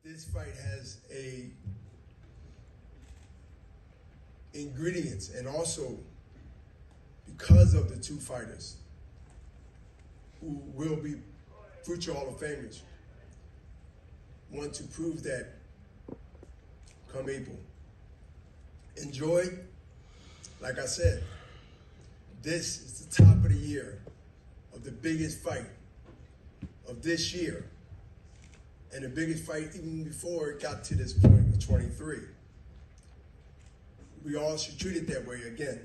this fight has ingredients, and also because of the two fighters who will be future Hall of Famers, want to prove that come April. Enjoy. Like I said, this is the top of the year of the biggest fight of this year, and the biggest fight even before it got to this point of 23. We all should treat it that way again.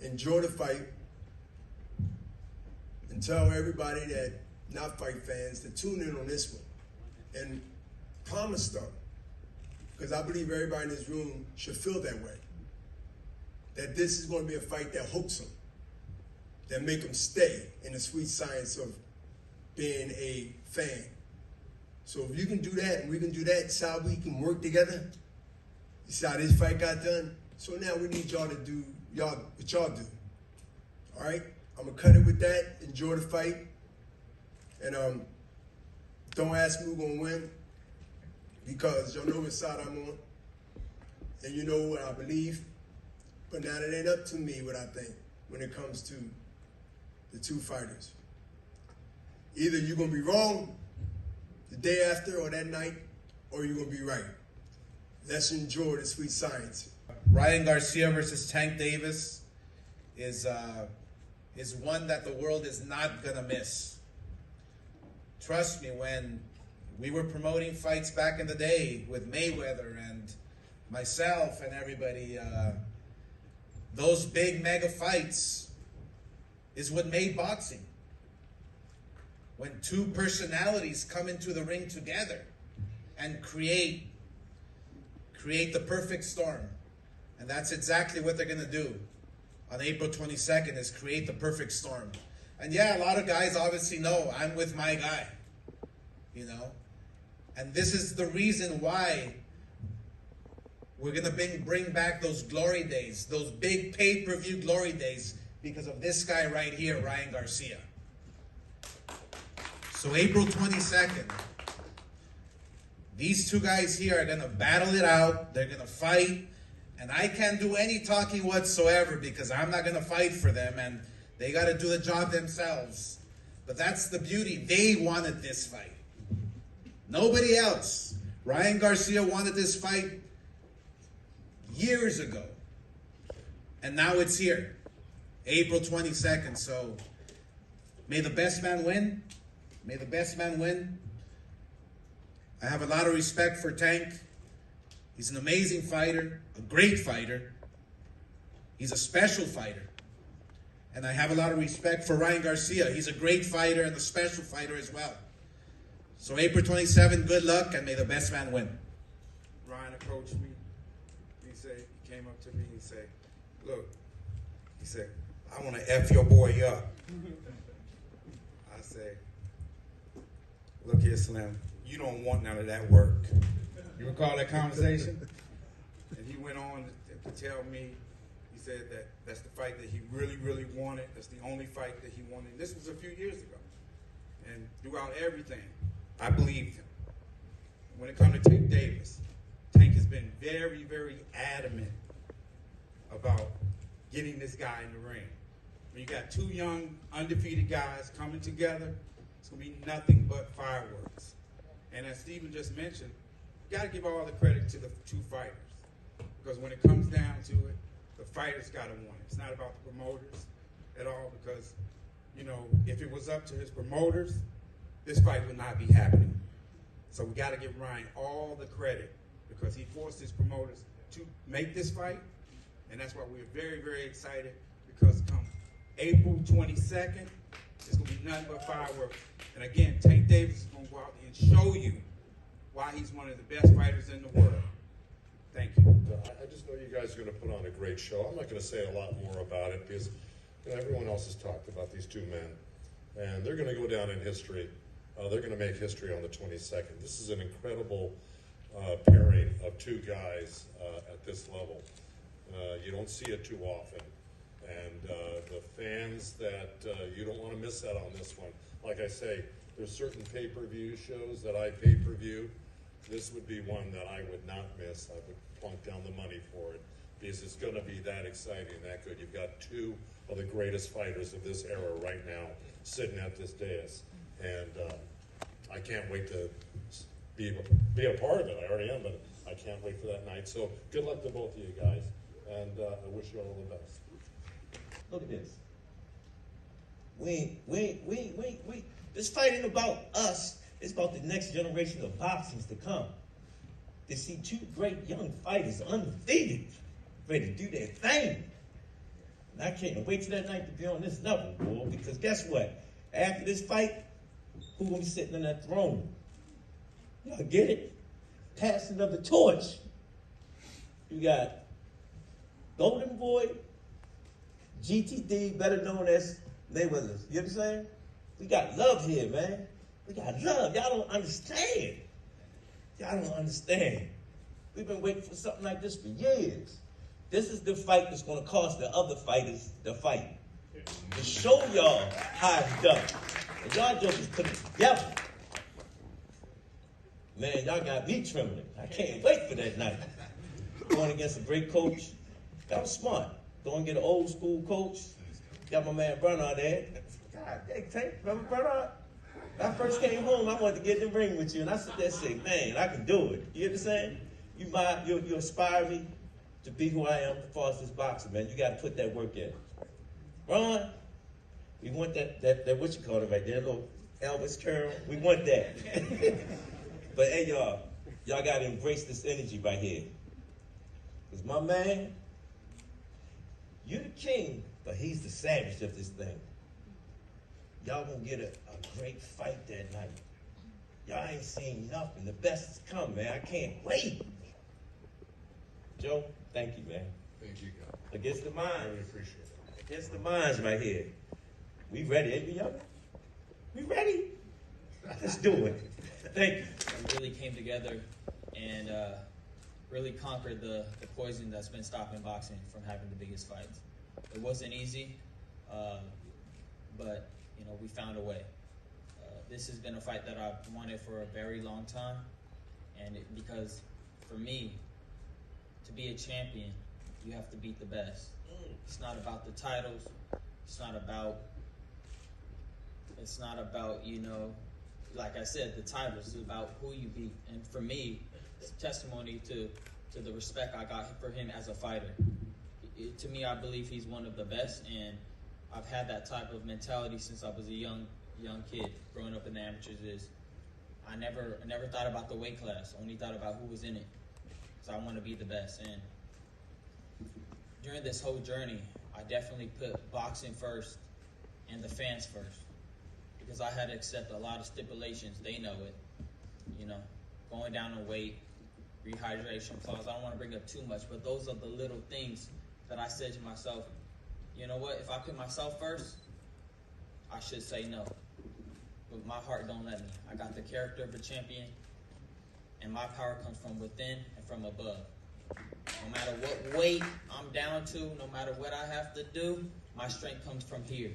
Enjoy the fight, and tell everybody that not fight fans to tune in on this one and promise them, because I believe everybody in this room should feel that way, that this is going to be a fight that hooks them, that make them stay in the sweet science of being a fan. So if you can do that and we can do that, see how we can work together. You see how this fight got done? So now we need y'all to do what y'all do. All right? I'm going to cut it with that. Enjoy the fight. And don't ask me who's going to win, because y'all know what side I'm on. And you know what I believe. But now it ain't up to me what I think when it comes to the two fighters. Either you're going to be wrong the day after or that night, or you're going to be right. Let's enjoy the sweet science. Ryan Garcia versus Tank Davis is one that the world is not going to miss. Trust me, when we were promoting fights back in the day with Mayweather and myself and everybody, those big mega fights is what made boxing. When two personalities come into the ring together and create the perfect storm. And that's exactly what they're going to do on April 22nd, is create the perfect storm. And yeah, a lot of guys obviously know I'm with my guy, you know. And this is the reason why we're going to bring back those glory days, those big pay-per-view glory days, because of this guy right here, Ryan Garcia. So April 22nd, these two guys here are going to battle it out. They're going to fight. And I can't do any talking whatsoever, because I'm not going to fight for them, and they got to do the job themselves. But that's the beauty. They wanted this fight. Nobody else. Ryan Garcia wanted this fight years ago. And now it's here. April 22nd. So may the best man win. May the best man win. I have a lot of respect for Tank. He's an amazing fighter, a great fighter. He's a special fighter. And I have a lot of respect for Ryan Garcia. He's a great fighter and a special fighter as well. So April 27th, good luck, and may the best man win. Ryan approached me. He came up to me and said, look, he said, I want to F your boy up. I said, look here, Slim, you don't want none of that work. You recall that conversation? And he went on to tell me, he said that that's the fight that he really, really wanted. That's the only fight that he wanted. This was a few years ago. And throughout everything, I believed him. When it comes to Tank Davis, Tank has been very, very adamant about getting this guy in the ring. When you got two young, undefeated guys coming together, it's going to be nothing but fireworks. And as Steven just mentioned, you got to give all the credit to the two fighters. Because when it comes down to it, the fighters got to want it. It's not about the promoters at all, because, you know, if it was up to his promoters, this fight would not be happening. So we got to give Ryan all the credit, because he forced his promoters to make this fight. And that's why we're very, very excited, because come April 22nd, it's going to be nothing but fireworks. And again, Tank Davis is going to go out and show you why he's one of the best fighters in the world. Thank you. I just know you guys are going to put on a great show. I'm not going to say a lot more about it, because you know, everyone else has talked about these two men, and they're going to go down in history. They're going to make history on the 22nd. This is an incredible pairing of two guys at this level. You don't see it too often. And the fans that you don't want to miss out on this one. Like I say, there's certain pay-per-view shows that I pay-per-view this would be one that I would not miss. I would plunk down the money for it because it's going to be that exciting, that good. You've got two of the greatest fighters of this era right now sitting at this dais, and I can't wait to be a part of it. I already am, but I can't wait for that night. So good luck to both of you guys, and I wish you all the best. Look at this. We. This fight ain't about us. It's about the next generation of boxers to come. To see two great young fighters undefeated, ready to do their thing. And I can't wait till that night to be on this level, boy, because guess what? After this fight, who gonna be sitting on that throne? Y'all get it? Passing of the torch. You got Golden Boy, GTD, better known as Mayweather. You understand? We got love here, man. We got love. Y'all don't understand. Y'all don't understand. We've been waiting for something like this for years. This is the fight that's going to cost the other fighters the fight. To show y'all how it's done. And y'all jokers put it together. Man, y'all got me trembling. I can't wait for that night. Going against a great coach. That was smart. Going to get an old school coach. Got my man Bernard there. God, hey, remember Bernard? When I first came home, I wanted to get in the ring with you, and I sit there and say, man, I can do it. You understand? You inspire me to be who I am as far as this boxer, man. You got to put that work in. Ron, we want that what you call it right there, little Elvis curl. We want that. But hey, y'all got to embrace this energy right here. Because my man, you're the king, but he's the savage of this thing. Y'all gonna get a great fight that night. Y'all ain't seen nothing. The best is coming, man. I can't wait. Joe, thank you, man. Thank you, guys. Against the I minds. really appreciate it. Against the minds right here. We ready, ain't we, young? We ready? Let's do it. Thank you. We really came together and really conquered the poison that's been stopping boxing from having the biggest fights. It wasn't easy, but we found a way. This has been a fight that I've wanted for a very long time, and because for me, to be a champion, you have to beat the best. It's not about the titles. It's not about like I said, the titles. It's about who you beat. And for me, it's a testimony to the respect I got for him as a fighter. To me, I believe he's one of the best, and I've had that type of mentality since I was a young kid. Growing up in the amateurs, I never thought about the weight class. Only thought about who was in it. So I want to be the best. And during this whole journey, I definitely put boxing first and the fans first, because I had to accept a lot of stipulations. They know it. Going down in weight, rehydration clause. I don't want to bring up too much, but those are the little things that I said to myself, you know what, if I put myself first, I should say no. But my heart don't let me. I got the character of a champion, and my power comes from within and from above. No matter what weight I'm down to, no matter what I have to do, my strength comes from here.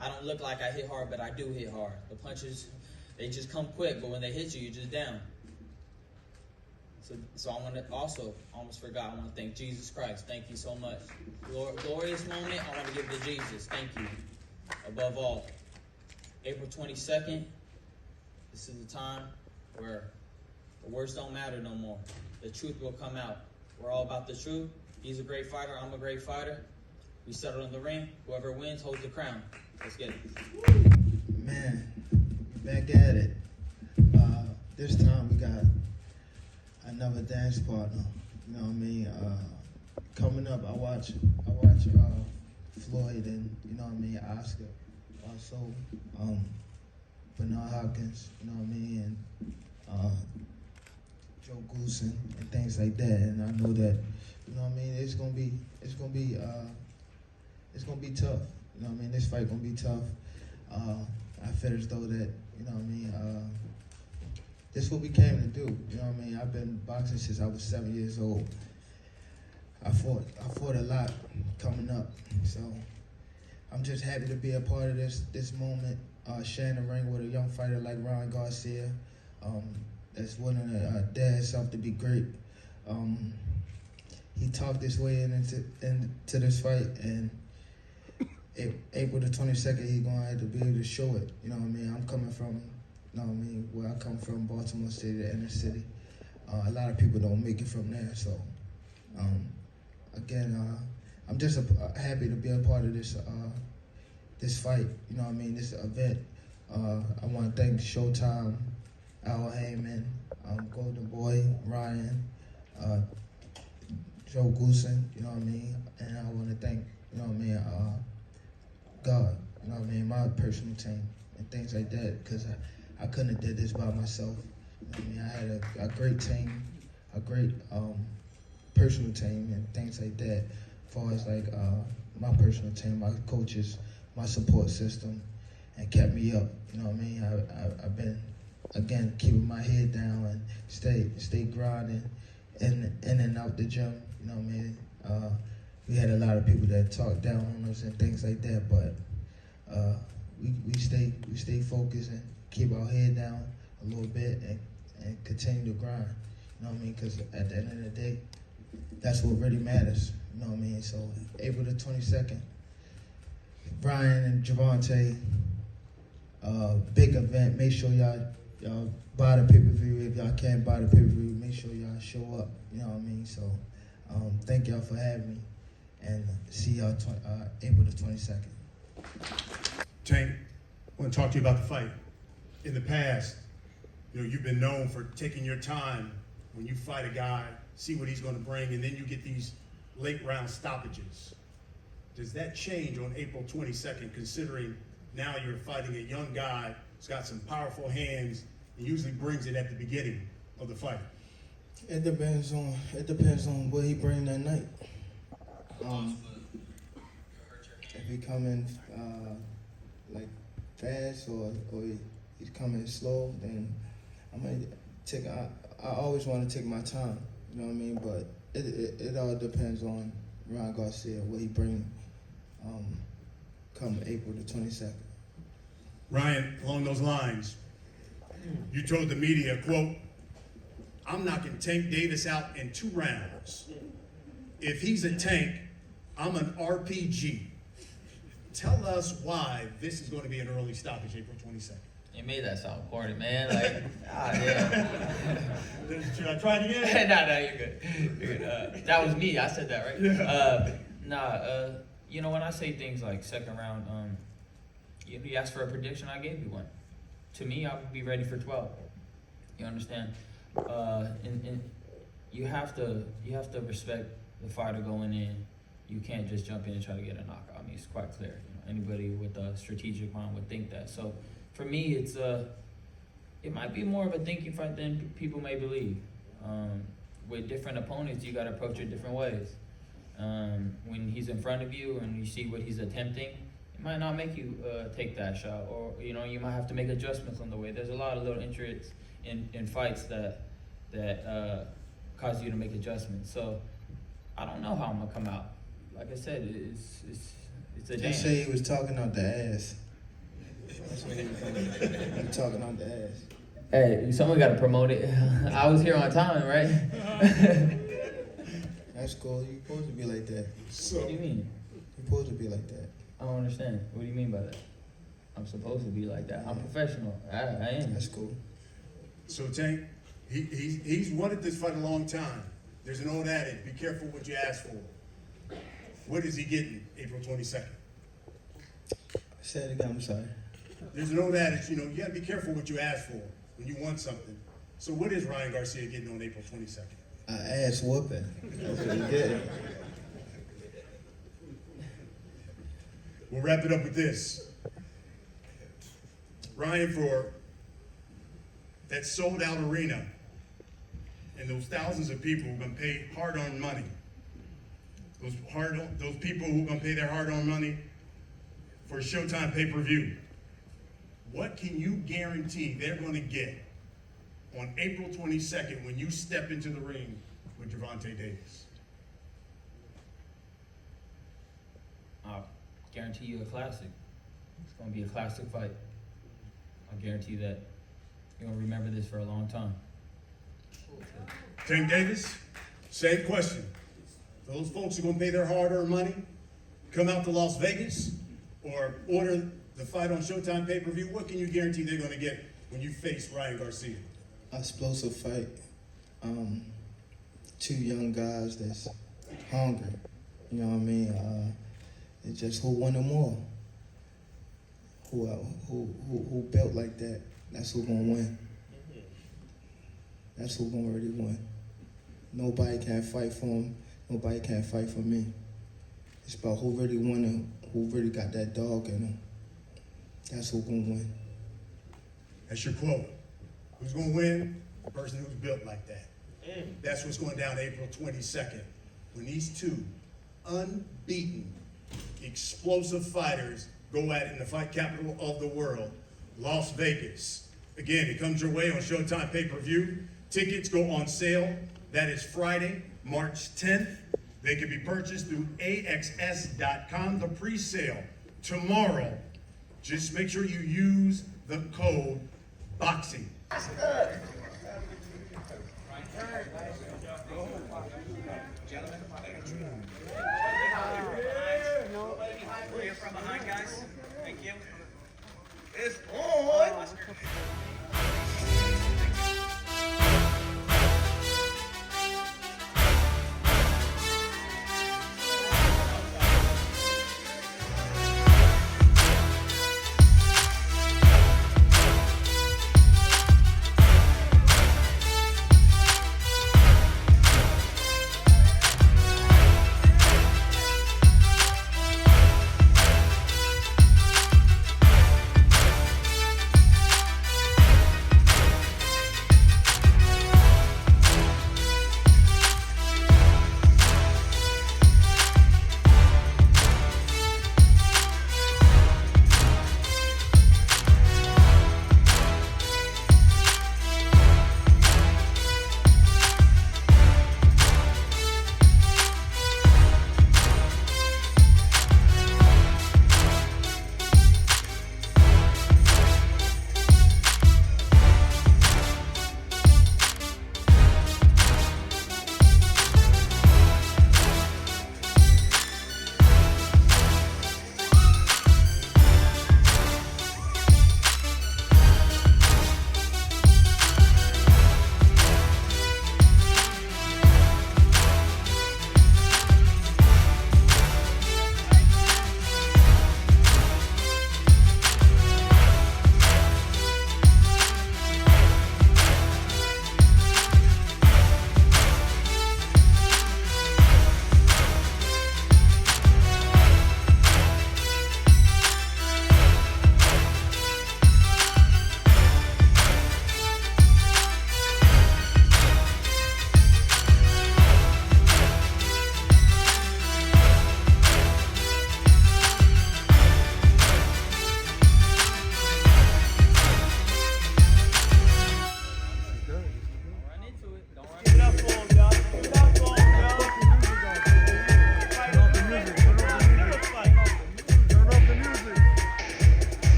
I don't look like I hit hard, but I do hit hard. The punches, they just come quick, but when they hit you, you're just down. So I want to also, almost forgot, I want to thank Jesus Christ. Thank you so much. Glorious moment, I want to give to Jesus. Thank you. Above all, April 22nd, this is the time where the words don't matter no more. The truth will come out. We're all about the truth. He's a great fighter. I'm a great fighter. We settle in the ring. Whoever wins holds the crown. Let's get it. Man, back at it. This time we got another dance partner. You know what I mean? Coming up, I watch Floyd and Oscar. Also, Bernard Hopkins. You know what I mean? And Joe Goosen and things like that. And I know that it's gonna be tough. You know what I mean? This fight gonna be tough. I feel as though that this is what we came to do. You know what I mean? I've been boxing since I was 7 years old. I fought a lot coming up. So I'm just happy to be a part of this moment. Sharing the ring with a young fighter like Ryan Garcia. that's willing to dare himself to be great. He talked his way into this fight, and April the 22nd, he's going to have to be able to show it. You know what I mean? I'm coming from, you know what I mean, where I come from, Baltimore City, the inner city. A lot of people don't make it from there, so again, I'm just happy to be a part of this this fight. You know what I mean? This event. I want to thank Showtime, Al Heyman, Golden Boy, Ryan, Joe Goosen. You know what I mean? And I want to thank, you know what I mean, God. You know what I mean? My personal team and things like that, because I couldn't have did this by myself. You know what I mean? I had a great team, a great personal team and things like that. As far as like my personal team, my coaches, my support system, and kept me up. You know what I mean? I've been, again, keeping my head down and stay grinding in and out the gym. You know what I mean? We had a lot of people that talked down on us and things like that, but we stay focused and keep our head down a little bit and continue to grind. You know what I mean? Because at the end of the day, that's what really matters. You know what I mean? So April the 22nd, Ryan and Gervonta, big event. Make sure y'all buy the pay-per-view. If y'all can't buy the pay-per-view, make sure y'all show up. You know what I mean? So thank y'all for having me, and see y'all April the 22nd. Tank, I want to talk to you about the fight. In the past, you know, you've been known for taking your time when you fight a guy, see what he's going to bring, and then you get these late round stoppages. Does that change on April 22nd, considering now you're fighting a young guy who's got some powerful hands and usually brings it at the beginning of the fight? It depends on what he bring that night. If he coming like fast or he's coming slow, then I might take. I always want to take my time. You know what I mean? But it all depends on Ryan Garcia, what he bring come April the 22nd. Ryan, along those lines, you told the media, quote, "I'm knocking Tank Davis out in 2 rounds. If he's a tank, I'm an RPG." Tell us why this is going to be an early stoppage, April 22nd. You made that sound corny, man. Like, yeah. Should I try it again? No, you're good. You're good. That was me. I said that, right? Yeah. You know, when I say things like second round, you asked for a prediction, I gave you one. To me, I would be ready for 12. You understand? And you have to respect the fighter going in. You can't just jump in and try to get a knockout. I mean, it's quite clear. You know, anybody with a strategic mind would think that. So, for me, it might be more of a thinking fight than people may believe. With different opponents, you got to approach it different ways. When he's in front of you and you see what he's attempting, it might not make you take that shot, or you know, you might have to make adjustments on the way. There's a lot of little intrigues in fights that cause you to make adjustments. So I don't know how I'm gonna come out. Like I said, it's a dance. Just say he was talking out the ass. That's what he was doing. He was talking out the ass. Hey, someone got to promote it. I was here on time, right? That's cool. You're supposed to be like that. What do you mean? You're supposed to be like that. I don't understand. What do you mean by that? I'm supposed to be like that. I'm professional. I am. That's cool. So Tank, he's wanted this fight a long time. There's an old adage, be careful what you ask for. What is he getting April 22nd? Say it again, I'm sorry. There's an old adage, you know, you gotta be careful what you ask for when you want something. So what is Ryan Garcia getting on April 22nd? An ass whooping. That's what he getting. We'll wrap it up with this. Ryan, for that sold out arena and those thousands of people who are gonna pay hard-earned money, those people who are gonna pay their hard-earned money for Showtime pay-per-view, what can you guarantee they're gonna get on April 22nd when you step into the ring with Gervonta Davis? I'll guarantee you a classic. It's going to be a classic fight. I guarantee that you're going to remember this for a long time. Tank Davis, same question. Those folks are going to pay their hard-earned money, come out to Las Vegas, or order the fight on Showtime pay-per-view. What can you guarantee they're going to get when you face Ryan Garcia? Explosive fight. Two young guys that's hungry. You know what I mean? It's just who won them more. Who built like that? That's who gonna win. That's who gonna really win. Nobody can fight for him. Nobody can fight for me. It's about who really won, who really got that dog in him. That's who gonna win. That's your quote. Who's going to win? The person who's built like that. That's what's going down April 22nd. When these two unbeaten, explosive fighters go at it in the fight capital of the world, Las Vegas. Again, it comes your way on Showtime pay-per-view. Tickets go on sale. That is Friday, March 10th. They can be purchased through AXS.com. The pre-sale tomorrow. Just make sure you use the code BOXING. We're from behind, guys. Thank you. It's on.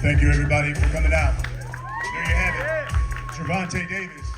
Thank you, everybody, for coming out. There you have it. Gervonta Davis